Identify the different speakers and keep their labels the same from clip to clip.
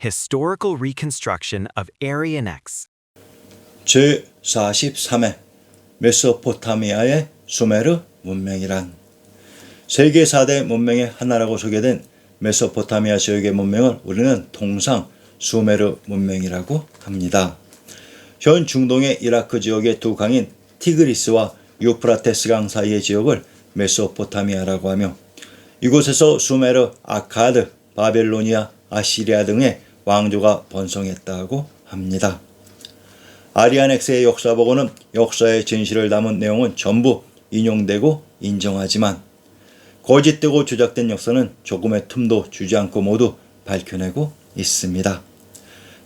Speaker 1: Historical reconstruction of Aryan X.
Speaker 2: 제43회 메소포타미아의 수메르 문명이란. 세계 4대 문명의 하나라고 소개된 메소포타미아 지역의 문명을 우리는 통상 수메르 문명이라고 합니다. 현 중동의 이라크 지역의 두 강인 티그리스와 유프라테스 강 사이의 지역을 메소포타미아라고 하며, 이곳에서 수메르, 아카드, 바벨로니아, 아시리아 등의 왕조가 번성했다고 합니다. 아리안엑스의 역사보고는 역사의 진실을 담은 내용은 전부 인용되고 인정하지만, 거짓되고 조작된 역사는 조금의 틈도 주지 않고 모두 밝혀내고 있습니다.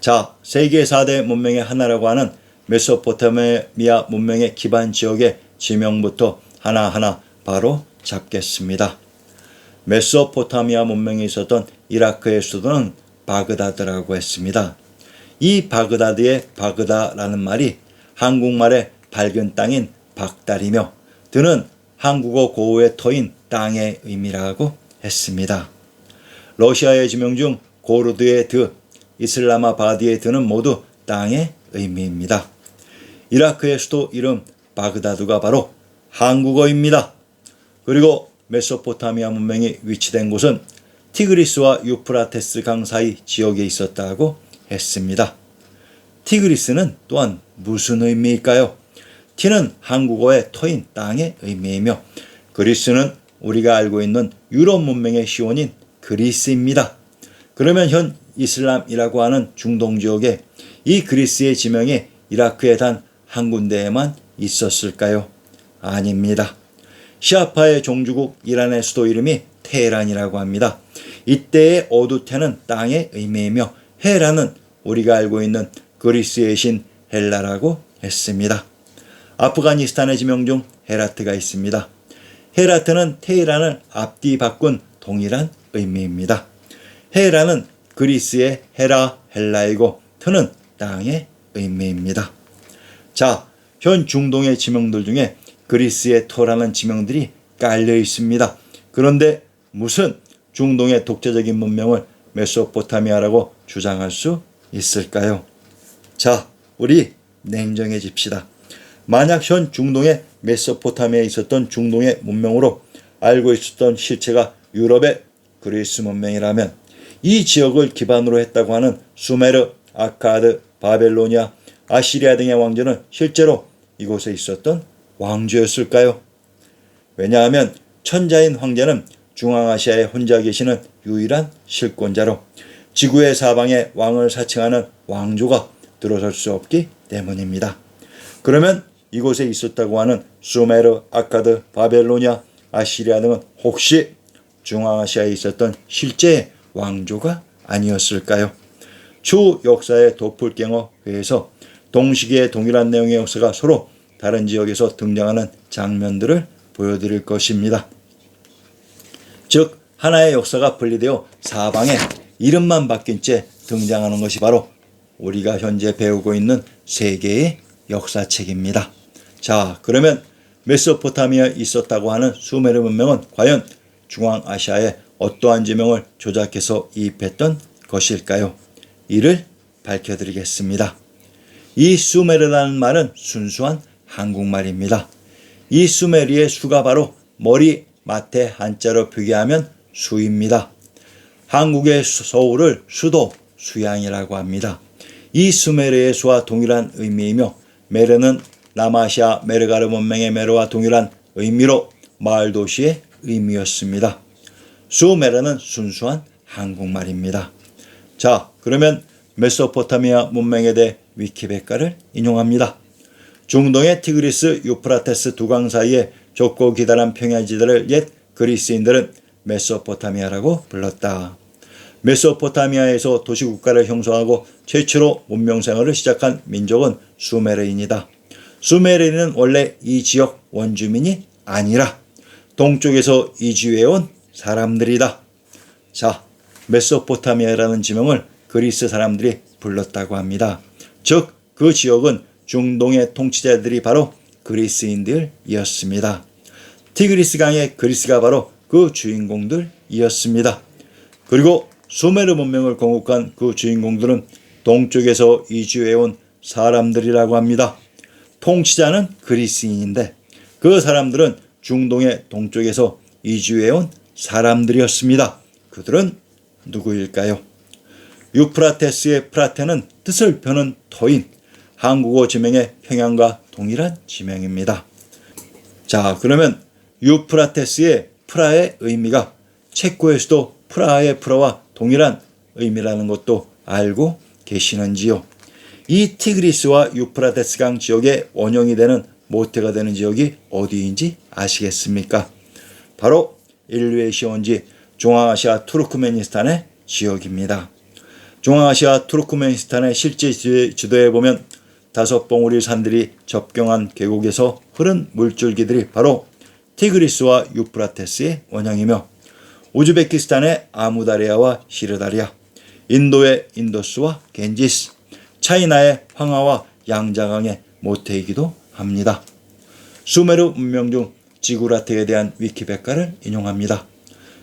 Speaker 2: 자, 세계 4대 문명의 하나라고 하는 메소포타미아 문명의 기반 지역의 지명부터 하나하나 바로 잡겠습니다. 메소포타미아 문명이 있었던 이라크의 수도는 바그다드라고 했습니다. 이 바그다드의 바그다라는 말이 한국말의 밝은 땅인 박달이며, 드는 한국어 고유의 터인 땅의 의미라고 했습니다. 러시아의 지명 중 고르드의 드, 이슬라마바드의 드는 모두 땅의 의미입니다. 이라크의 수도 이름 바그다드가 바로 한국어입니다. 그리고 메소포타미아 문명이 위치된 곳은 티그리스와 유프라테스 강 사이 지역에 있었다고 했습니다. 티그리스는 또한 무슨 의미일까요? 티는 한국어의 터인 땅의 의미이며, 그리스는 우리가 알고 있는 유럽 문명의 시온인 그리스입니다. 그러면 현 이슬람이라고 하는 중동 지역에 이 그리스의 지명이 이라크에 단 한 군데에만 있었을까요? 아닙니다. 시아파의 종주국 이란의 수도 이름이 테헤란이라고 합니다. 이때의 어두테는 땅의 의미이며, 헤라는 우리가 알고 있는 그리스의 신 헬라라고 했습니다. 아프가니스탄의 지명 중 헤라트가 있습니다. 헤라트는 테헤란을 앞뒤 바꾼 동일한 의미입니다. 헤라는 그리스의 헤라, 헬라이고 트는 땅의 의미입니다. 자, 현 중동의 지명들 중에 그리스의 토라는 지명들이 깔려 있습니다. 그런데 무슨 중동의 독자적인 문명을 메소포타미아라고 주장할 수 있을까요? 자, 우리 냉정해집시다. 만약 현 중동의 메소포타미아에 있었던 중동의 문명으로 알고 있었던 실체가 유럽의 그리스 문명이라면, 이 지역을 기반으로 했다고 하는 수메르, 아카드, 바벨로니아, 아시리아 등의 왕조는 실제로 이곳에 있었던 왕조였을까요? 왜냐하면 천자인 황제는 중앙아시아에 혼자 계시는 유일한 실권자로 지구의 사방에 왕을 사칭하는 왕조가 들어설 수 없기 때문입니다. 그러면 이곳에 있었다고 하는 수메르, 아카드, 바벨로니아, 아시리아 등은 혹시 중앙아시아에 있었던 실제의 왕조가 아니었을까요? 추 역사의 도플갱어 회에서 동시기의 동일한 내용의 역사가 서로 다른 지역에서 등장하는 장면들을 보여드릴 것입니다. 즉, 하나의 역사가 분리되어 사방에 이름만 바뀐 채 등장하는 것이 바로 우리가 현재 배우고 있는 세계의 역사책입니다. 자, 그러면 메소포타미아에 있었다고 하는 수메르 문명은 과연 중앙아시아에 어떠한 지명을 조작해서 이입했던 것일까요? 이를 밝혀드리겠습니다. 이 수메르라는 말은 순수한 한국말입니다. 이 수메르의 수가 바로 머리, 마태 한자로 표기하면 수입니다. 한국의 서울을 수도, 수양이라고 합니다. 이 수메르의 수와 동일한 의미이며, 메르는 남아시아 메르가르 문명의 메르와 동일한 의미로 마을 도시의 의미였습니다. 수메르는 순수한 한국말입니다. 자, 그러면 메소포타미아 문명에 대해 위키백과를 인용합니다. 중동의 티그리스, 유프라테스 두 강 사이에 좁고 기다란 평야지대를 옛 그리스인들은 메소포타미아라고 불렀다. 메소포타미아에서 도시국가를 형성하고 최초로 문명생활을 시작한 민족은 수메르인이다. 수메르인은 원래 이 지역 원주민이 아니라 동쪽에서 이주해온 사람들이다. 자, 메소포타미아라는 지명을 그리스 사람들이 불렀다고 합니다. 즉 그 지역은 중동의 통치자들이 바로 그리스인들이었습니다. 티그리스 강의 그리스가 바로 그 주인공들이었습니다. 그리고 수메르 문명을 건국한 그 주인공들은 동쪽에서 이주해온 사람들이라고 합니다. 통치자는 그리스인인데 그 사람들은 중동의 동쪽에서 이주해온 사람들이었습니다. 그들은 누구일까요? 유프라테스의 프라테는 뜻을 펴는 터인 한국어 지명의 평양과 동일한 지명입니다. 자, 그러면 유프라테스의 프라의 의미가 체코의 수도 프라하의 프라와 동일한 의미라는 것도 알고 계시는지요? 이 티그리스와 유프라테스 강 지역의 원형이 되는 모태가 되는 지역이 어디인지 아시겠습니까? 바로 인류의 시원지 중앙아시아 투르크메니스탄의 지역입니다. 중앙아시아 투르크메니스탄의 실제 지도에 보면 5봉우리 산들이 접경한 계곡에서 흐른 물줄기들이 바로 티그리스와 유프라테스의 원형이며 우즈베키스탄의 아무다리아와 시르다리아, 인도의 인도스와 겐지스, 차이나의 황하와 양자강의 모태이기도 합니다. 수메르 문명 중 지구라트에 대한 위키백과를 인용합니다.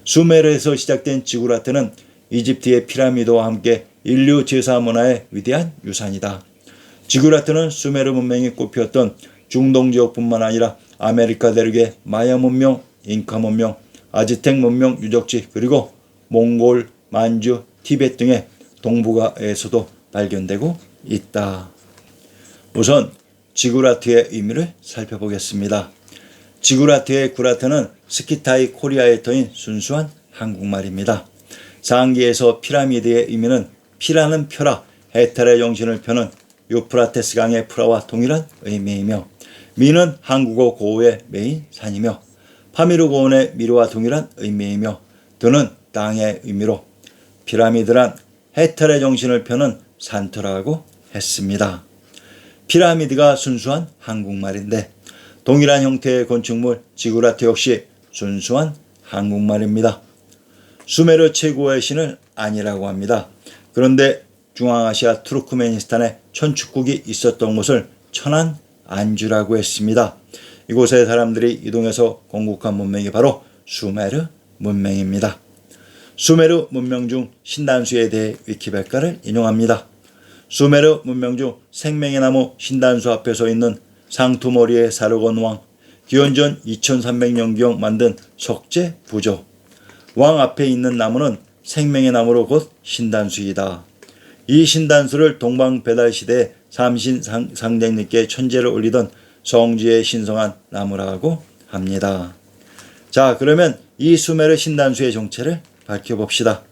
Speaker 2: 수메르에서 시작된 지구라트는 이집트의 피라미드와 함께 인류 제사 문화의 위대한 유산이다. 지구라트는 수메르 문명이 꼽혔던 중동 지역뿐만 아니라 아메리카 대륙의 마야 문명, 잉카 문명, 아즈텍 문명 유적지 그리고 몽골, 만주, 티베트 등의 동북아에서도 발견되고 있다. 우선 지구라트의 의미를 살펴보겠습니다. 지구라트의 구라트는 스키타이 코리아의 터인 순수한 한국말입니다. 상기에서 피라미드의 의미는 피라는 펴라, 해탈의 정신을 펴는 유프라테스 강의 프라와 동일한 의미이며 미는 한국어 고어의 메인 산이며 파미르 고원의 미르와 동일한 의미이며 드는 땅의 의미로 피라미드란 해탈의 정신을 펴는 산터라고 했습니다. 피라미드가 순수한 한국말인데 동일한 형태의 건축물 지구라트 역시 순수한 한국말입니다. 수메르 최고의 신을 아니라고 합니다. 그런데 중앙아시아 투르크메니스탄에 천축국이 있었던 곳을 천안 안주라고 했습니다. 이곳의 사람들이 이동해서 건국한 문명이 바로 수메르 문명입니다. 수메르 문명 중 신단수에 대해 위키백과를 인용합니다. 수메르 문명 중 생명의 나무 신단수 앞에 서 있는 상투머리의 사르곤 왕, 기원전 2300년경 만든 석재 부조. 왕 앞에 있는 나무는 생명의 나무로 곧 신단수이다. 이 신단수를 동방 배달 시대에 삼신 상제님께 천제를 올리던 성지에 신성한 나무라고 합니다. 자, 그러면 이 수메르 신단수의 정체를 밝혀봅시다.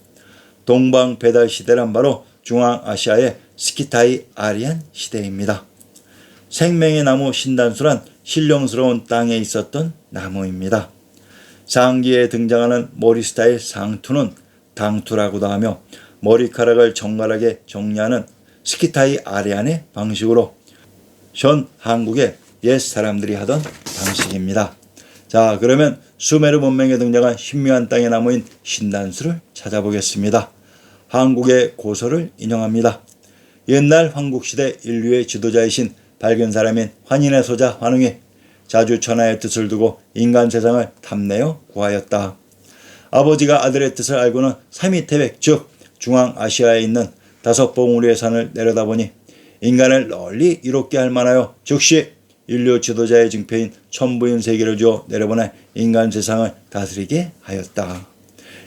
Speaker 2: 동방 배달 시대란 바로 중앙아시아의 스키타이 아리안 시대입니다. 생명의 나무 신단수란 신령스러운 땅에 있었던 나무입니다. 상기에 등장하는 머리 스타일 상투는 당투라고도 하며 머리카락을 정갈하게 정리하는 스키타이 아리안의 방식으로 현 한국의 옛 사람들이 하던 방식입니다. 자, 그러면 수메르 문명에 등장한 신묘한 땅의 나무인 신단수를 찾아보겠습니다. 한국의 고서를 인용합니다. 옛날 황국시대 인류의 지도자이신 밝은 사람인 환인의 소자 환웅이 자주천하의 뜻을 두고 인간 세상을 탐내어 구하였다. 아버지가 아들의 뜻을 알고는 삼위태백 즉 중앙아시아에 있는 5봉우리의 산을 내려다보니 인간을 널리 이롭게 할 만하여 즉시 인류 지도자의 증표인 천부인 세계를 주어 내려보내 인간 세상을 다스리게 하였다.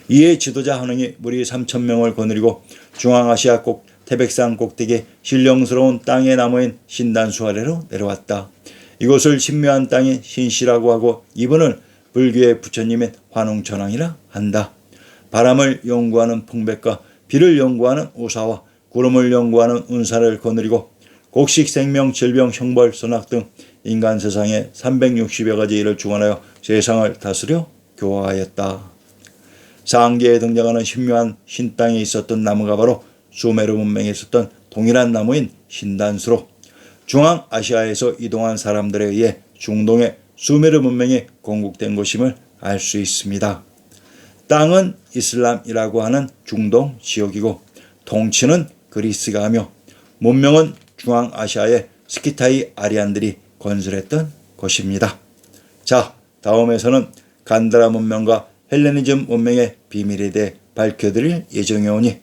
Speaker 2: 이에 지도자 환웅이 무리 3000명을 거느리고 중앙아시아 태백산 꼭대기 신령스러운 땅의 나무인 신단수 아래로 내려왔다. 이곳을 신묘한 땅인 신시라고 하고 이분을 불교의 부처님인 환웅천왕이라 한다. 바람을 연구하는 풍백과 비를 연구하는 우사와 구름을 연구하는 운사를 거느리고 곡식, 생명, 질병, 형벌, 선악 등 인간 세상에 360여 가지 일을 주관하여 세상을 다스려 교화하였다. 상계에 등장하는 신묘한 신땅에 있었던 나무가 바로 수메르 문명에 있었던 동일한 나무인 신단수로 중앙아시아에서 이동한 사람들에 의해 중동의 수메르 문명이 건국된 것임을 알 수 있습니다. 땅은 이슬람이라고 하는 중동 지역이고 통치는 그리스가 하며 문명은 중앙아시아의 스키타이 아리안들이 건설했던 것입니다. 자, 다음에서는 간다라 문명과 헬레니즘 문명의 비밀에 대해 밝혀드릴 예정에 오니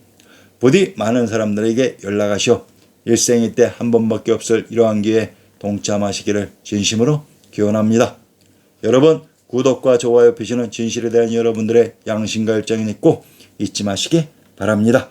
Speaker 2: 부디 많은 사람들에게 연락하시어 일생일 때 한 번밖에 없을 이러한 기회에 동참하시기를 진심으로 기원합니다. 여러분, 구독과 좋아요 표시는 진실에 대한 여러분들의 양심과 열정이 있고 잊지 마시기 바랍니다.